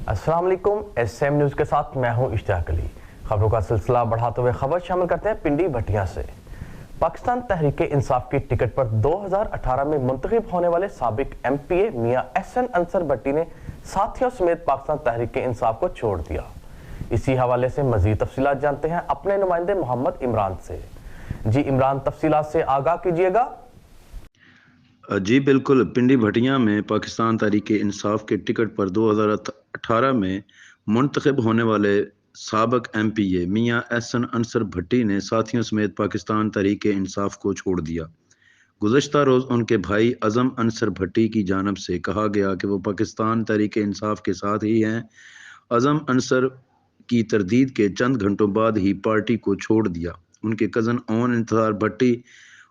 अस्सलाम वालेकुम। SM news के साथ मैं हूं इश्तियाक अली। खबरों का सिलसिला बढ़ाते हुए खबर शामिल करते हैं पिंडी भटिया से। पाकिस्तान तहरीक इंसाफ की टिकट पर 2018 में मुंतखब होने वाले साबिक एमपीए मियां एहसन अंसर भट्टी ने साथियों समेत पाकिस्तान तहरीक इंसाफ को छोड़ दिया। इसी हवाले से मजीद तफसीलात जानते हैं अपने नुमाइंदे मोहम्मद इमरान से। जी इमरान, तफसीलात से आगाह कीजिएगा। जी बिल्कुल। पिंडी भटिया में पाकिस्तान तहरीक इंसाफ के टिकट पर 2018 में मुंतखब होने वाले साबिक एमपीए मियां एहसन अंसर भट्टी ने साथियों समेत पाकिस्तान तहरीक इंसाफ को छोड़ दिया। गुज़श्ता रोज़ उनके भाई अज़म अंसर भट्टी की जानिब से कहा गया कि वो पाकिस्तान तहरीक इंसाफ के साथ ही हैं। अज़म अंसर की तरदीद के चंद घंटों बाद ही पार्टी को छोड़ दिया। उनके कज़न ओन इंतज़ार भट्टी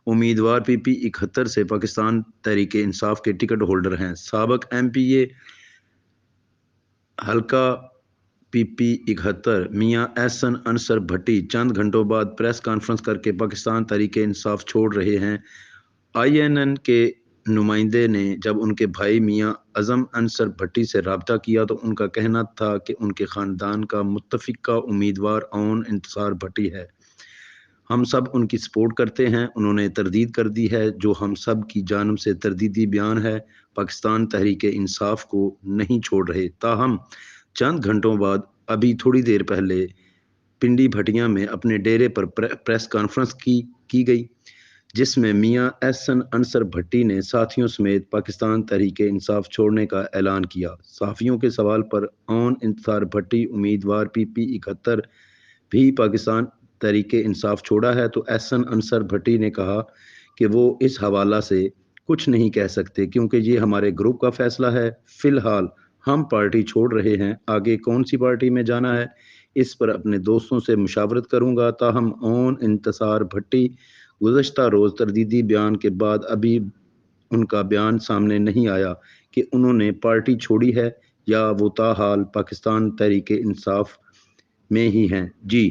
उम्मीदवार पीपी 71 से पाकिस्तान तहरीक इंसाफ के टिकट होल्डर हैं। साबिक एमपीए हल्का पीपी 71 मियां एहसन अंसर भट्टी चंद घंटों बाद प्रेस कॉन्फ्रेंस करके पाकिस्तान तहरीक इंसाफ छोड़ रहे हैं। INN के नुमाइंदे ने जब उनके भाई मियां अज़म अंसर भट्टी से रब्ता किया तो उनका कहना था कि उनके ख़ानदान का मुत्तफ़िका उम्मीदवार ओन इंतज़ार भट्टी है। हम सब उनकी सपोर्ट करते हैं। उन्होंने तरदीद कर दी है जो हम सब की जानिब से तरदीदी बयान है। पाकिस्तान तहरीक इंसाफ को नहीं छोड़ रहे। ताहम चंद घंटों बाद अभी थोड़ी देर पहले पिंडी भटिया में अपने डेरे पर प्रेस कॉन्फ्रेंस की गई, जिसमें मियां एहसन अंसर भट्टी ने साथियों समेत पाकिस्तान तहरीक इंसाफ छोड़ने का ऐलान किया। सहाफ़ियों के सवाल पर ओन इंतज़ार भट्टी उम्मीदवार पीपी 71 भी पाकिस्तान तहरीक इंसाफ छोड़ा है तो एहसन अंसर भट्टी ने कहा कि वो इस हवाला से कुछ नहीं कह सकते क्योंकि ये हमारे ग्रुप का फैसला है। फ़िलहाल हम पार्टी छोड़ रहे हैं। आगे कौन सी पार्टी में जाना है इस पर अपने दोस्तों से मुशावरत करूंगा। ताहम ओन इंतज़ार भट्टी गुज़श्ता रोज़ तरदीदी बयान के बाद अभी उनका बयान सामने नहीं आया कि उन्होंने पार्टी छोड़ी है या वो ताहाल पाकिस्तान तहरीक इंसाफ में ही हैं। जी।